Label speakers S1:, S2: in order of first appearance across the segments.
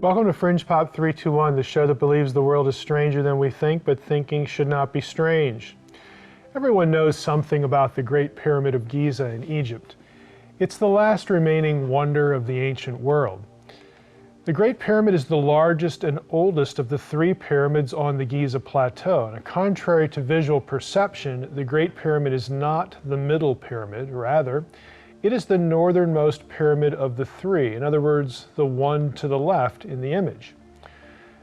S1: Welcome to Fringe Pop 321, the show that believes the world is stranger than we think, but thinking should not be strange. Everyone knows something about the Great Pyramid of Giza in Egypt. It's the last remaining wonder of the ancient world. The Great Pyramid is the largest and oldest of the three pyramids on the Giza Plateau, and contrary to visual perception, the Great Pyramid is not the middle pyramid. Rather, it is the northernmost pyramid of the three, in other words, the one to the left in the image.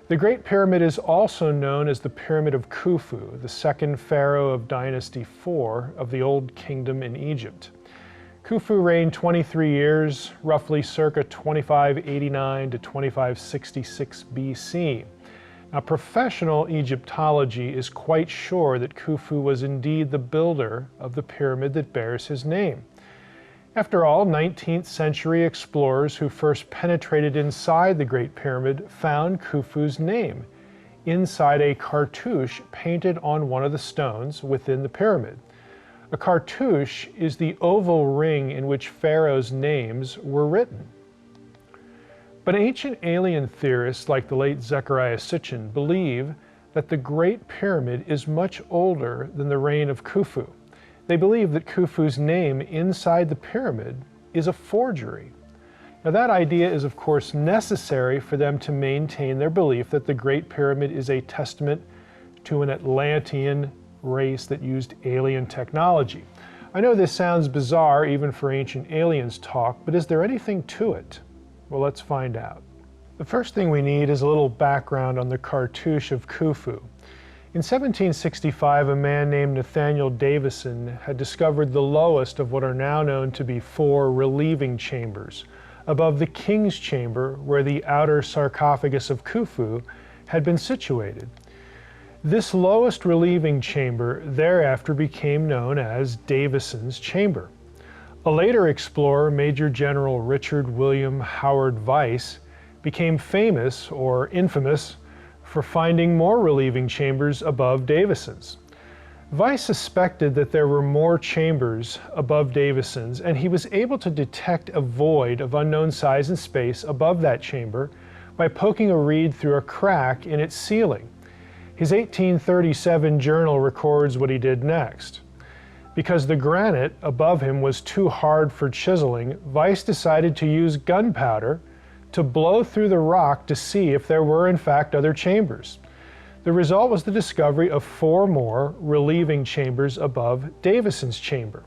S1: The Great Pyramid is also known as the Pyramid of Khufu, the second pharaoh of Dynasty 4 of the Old Kingdom in Egypt. Khufu reigned 23 years, roughly circa 2589 to 2566 BC. Now, professional Egyptology is quite sure that Khufu was indeed the builder of the pyramid that bears his name. After all, 19th century explorers who first penetrated inside the Great Pyramid found Khufu's name inside a cartouche painted on one of the stones within the pyramid. A cartouche is the oval ring in which pharaohs' names were written. But ancient alien theorists like the late Zecharia Sitchin believe that the Great Pyramid is much older than the reign of Khufu. They believe that Khufu's name inside the pyramid is a forgery. Now, that idea is of course necessary for them to maintain their belief that the Great Pyramid is a testament to an Atlantean race that used alien technology. I know this sounds bizarre even for ancient aliens talk, but is there anything to it? Well, let's find out. The first thing we need is a little background on the Cartouche of Khufu. In 1765, a man named Nathaniel Davison had discovered the lowest of what are now known to be four relieving chambers, above the king's chamber where the outer sarcophagus of Khufu had been situated. This lowest relieving chamber thereafter became known as Davison's Chamber. A later explorer, Major General Richard William Howard Weiss, became famous or infamous for finding more relieving chambers above Davison's. Weiss suspected that there were more chambers above Davison's, and he was able to detect a void of unknown size and space above that chamber by poking a reed through a crack in its ceiling. His 1837 journal records what he did next. Because the granite above him was too hard for chiseling, Weiss decided to use gunpowder to blow through the rock to see if there were in fact other chambers. The result was the discovery of four more relieving chambers above Davison's chamber,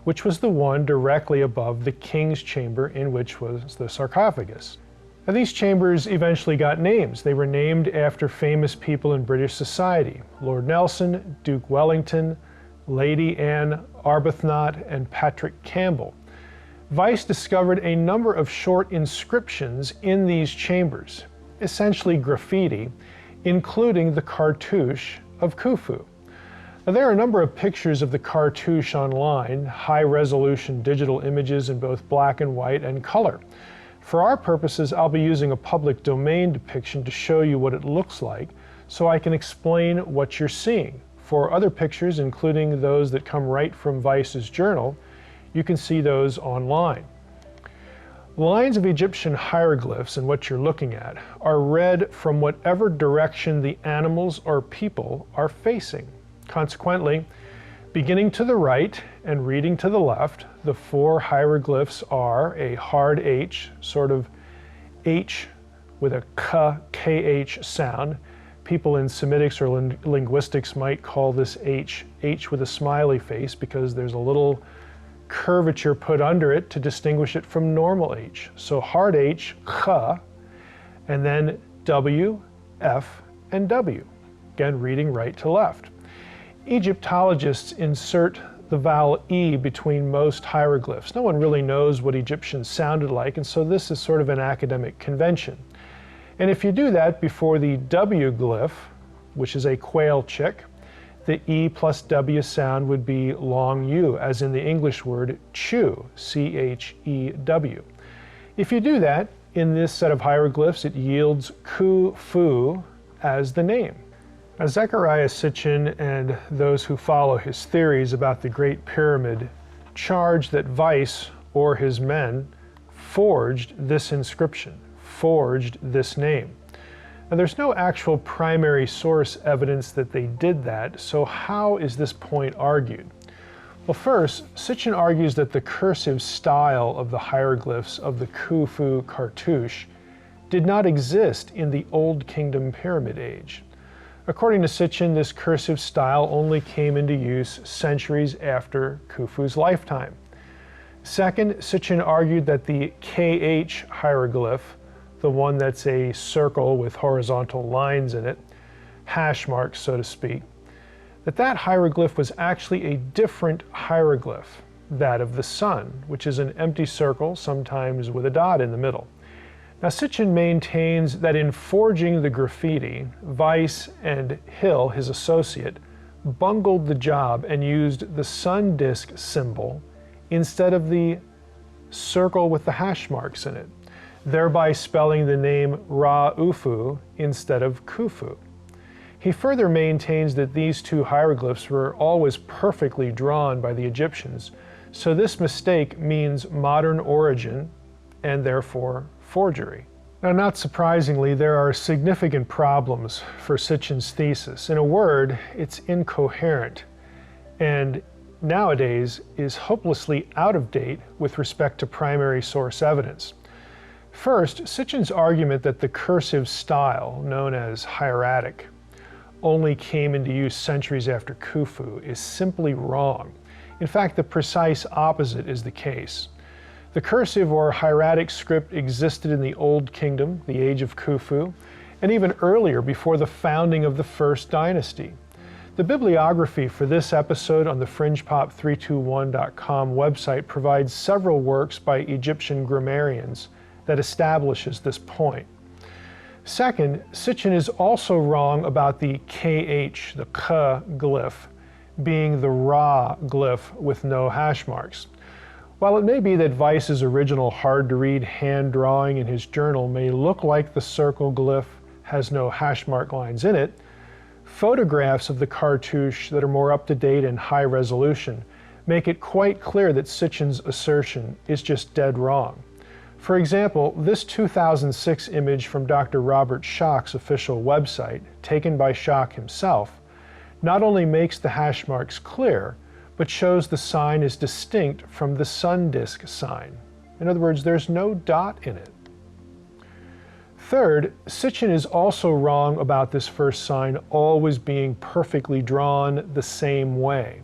S1: which was the one directly above the king's chamber in which was the sarcophagus. Now, these chambers eventually got names. They were named after famous people in British society: Lord Nelson, Duke Wellington, Lady Anne Arbuthnot, and Patrick Campbell. Weiss discovered a number of short inscriptions in these chambers, essentially graffiti, including the Cartouche of Khufu. Now, there are a number of pictures of the cartouche online, high-resolution digital images in both black and white and color. For our purposes, I'll be using a public domain depiction to show you what it looks like, so I can explain what you're seeing. For other pictures, including those that come right from Weiss's journal, you can see those online. Lines of Egyptian hieroglyphs, and what you're looking at, are read from whatever direction the animals or people are facing. Consequently, beginning to the right and reading to the left, the four hieroglyphs are a hard H, sort of H with a KH sound. People in Semitics or linguistics might call this H with a smiley face because there's a little curvature put under it to distinguish it from normal H. So hard H, K, and then W, F, and W. Again, reading right to left. Egyptologists insert the vowel E between most hieroglyphs. No one really knows what Egyptians sounded like, and so this is sort of an academic convention. And if you do that before the W glyph, which is a quail chick, the E plus W sound would be long U, as in the English word chew, C-H-E-W. If you do that in this set of hieroglyphs, it yields Khufu as the name. Now, Zecharia Sitchin and those who follow his theories about the Great Pyramid charge that Weiss or his men forged this inscription. forged this name. Now, there's no actual primary source evidence that they did that, so how is this point argued? Well, first, Sitchin argues that the cursive style of the hieroglyphs of the Khufu cartouche did not exist in the Old Kingdom Pyramid Age. According to Sitchin, this cursive style only came into use centuries after Khufu's lifetime. Second, Sitchin argued that the KH hieroglyph, the one that's a circle with horizontal lines in it, hash marks, so to speak, that hieroglyph was actually a different hieroglyph, that of the sun, which is an empty circle, sometimes with a dot in the middle. Now, Sitchin maintains that in forging the graffiti, Weiss and Hill, his associate, bungled the job and used the sun disk symbol instead of the circle with the hash marks in it, thereby spelling the name Ra-Ufu instead of Khufu. He further maintains that these two hieroglyphs were always perfectly drawn by the Egyptians, so this mistake means modern origin and therefore forgery. Now, not surprisingly, there are significant problems for Sitchin's thesis. In a word, it's incoherent and nowadays is hopelessly out of date with respect to primary source evidence. First, Sitchin's argument that the cursive style, known as hieratic, only came into use centuries after Khufu is simply wrong. In fact, the precise opposite is the case. The cursive or hieratic script existed in the Old Kingdom, the age of Khufu, and even earlier before the founding of the First Dynasty. The bibliography for this episode on the fringepop321.com website provides several works by Egyptian grammarians that establishes this point. Second, Sitchin is also wrong about the KH, the K glyph, being the Ra glyph with no hash marks. While it may be that Weiss's original hard-to-read hand drawing in his journal may look like the circle glyph has no hash mark lines in it, photographs of the cartouche that are more up-to-date and high resolution make it quite clear that Sitchin's assertion is just dead wrong. For example, this 2006 image from Dr. Robert Schoch's official website, taken by Schoch himself, not only makes the hash marks clear, but shows the sign is distinct from the sun disk sign. In other words, there's no dot in it. Third, Sitchin is also wrong about this first sign always being perfectly drawn the same way.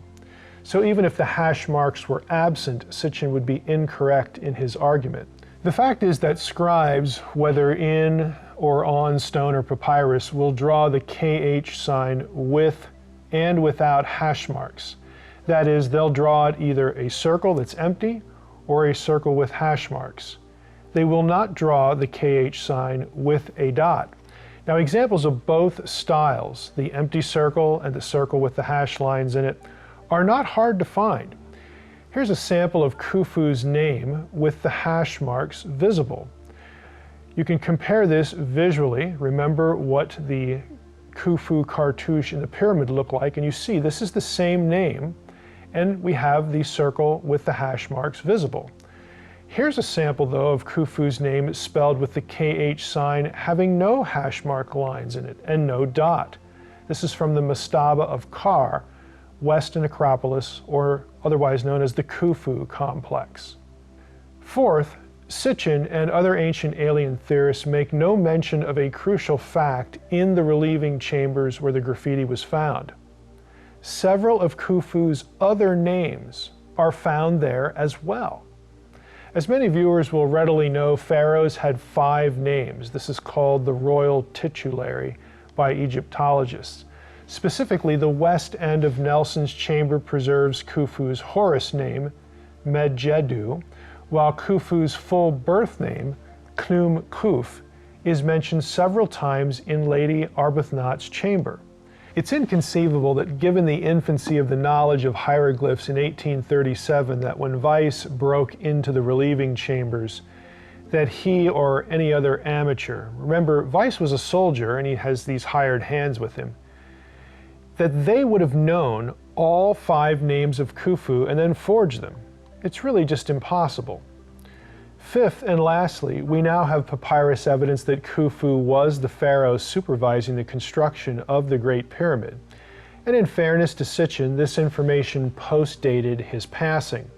S1: So even if the hash marks were absent, Sitchin would be incorrect in his argument. The fact is that scribes, whether in or on stone or papyrus, will draw the KH sign with and without hash marks. That is, they'll draw it either a circle that's empty or a circle with hash marks. They will not draw the KH sign with a dot. Now, examples of both styles, the empty circle and the circle with the hash lines in it, are not hard to find. Here's a sample of Khufu's name with the hash marks visible. You can compare this visually. Remember what the Khufu cartouche in the pyramid looked like, and you see this is the same name, and we have the circle with the hash marks visible. Here's a sample, though, of Khufu's name spelled with the KH sign having no hash mark lines in it and no dot. This is from the mastaba of Kar, Western Acropolis, or otherwise known as the Khufu complex. Fourth, Sitchin and other ancient alien theorists make no mention of a crucial fact in the relieving chambers where the graffiti was found. Several of Khufu's other names are found there as well. As many viewers will readily know, pharaohs had 5 names. This is called the royal titulary by Egyptologists. Specifically, the west end of Nelson's chamber preserves Khufu's Horus name, Medjedu, while Khufu's full birth name, Khnum Khuf, is mentioned several times in Lady Arbuthnot's chamber. It's inconceivable that given the infancy of the knowledge of hieroglyphs in 1837, that when Weiss broke into the relieving chambers, that he or any other amateur, remember Weiss was a soldier and he has these hired hands with him, that they would have known all 5 names of Khufu and then forged them. It's really just impossible. Fifth and lastly, we now have papyrus evidence that Khufu was the pharaoh supervising the construction of the Great Pyramid. And in fairness to Sitchin, this information post-dated his passing.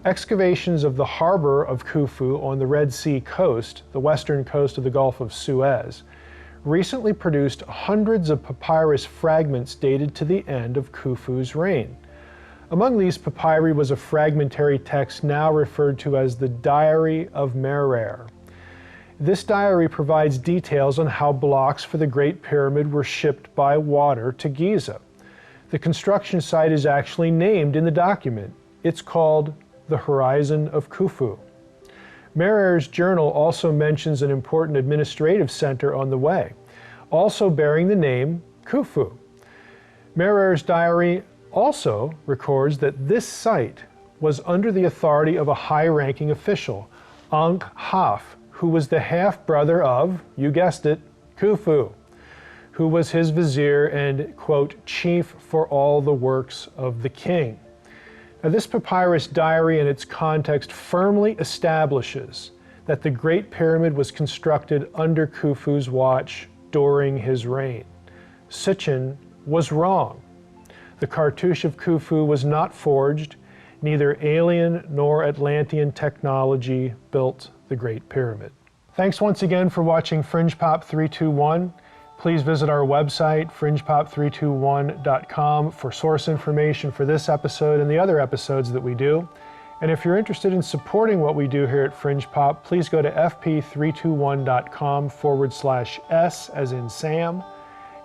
S1: Excavations of the harbor of Khufu on the Red Sea coast, the western coast of the Gulf of Suez, recently produced hundreds of papyrus fragments dated to the end of Khufu's reign. Among these papyri was a fragmentary text now referred to as the Diary of Merer. This diary provides details on how blocks for the Great Pyramid were shipped by water to Giza. The construction site is actually named in the document. It's called the Horizon of Khufu. Merer's journal also mentions an important administrative center on the way, also bearing the name Khufu. Merer's diary also records that this site was under the authority of a high-ranking official, Ankh-Haf, who was the half-brother of, you guessed it, Khufu, who was his vizier and, quote, chief for all the works of the king. Now, this papyrus diary and its context firmly establishes that the Great Pyramid was constructed under Khufu's watch during his reign. Sitchin was wrong. The Cartouche of Khufu was not forged. Neither alien nor Atlantean technology built the Great Pyramid. Thanks once again for watching Fringe Pop 321. Please visit our website, fringepop321.com, for source information for this episode and the other episodes that we do. And if you're interested in supporting what we do here at Fringe Pop, please go to fp321.com/S as in Sam,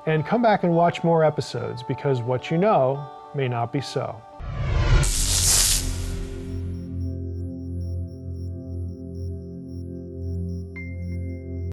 S1: and come back and watch more episodes, because what you know may not be so.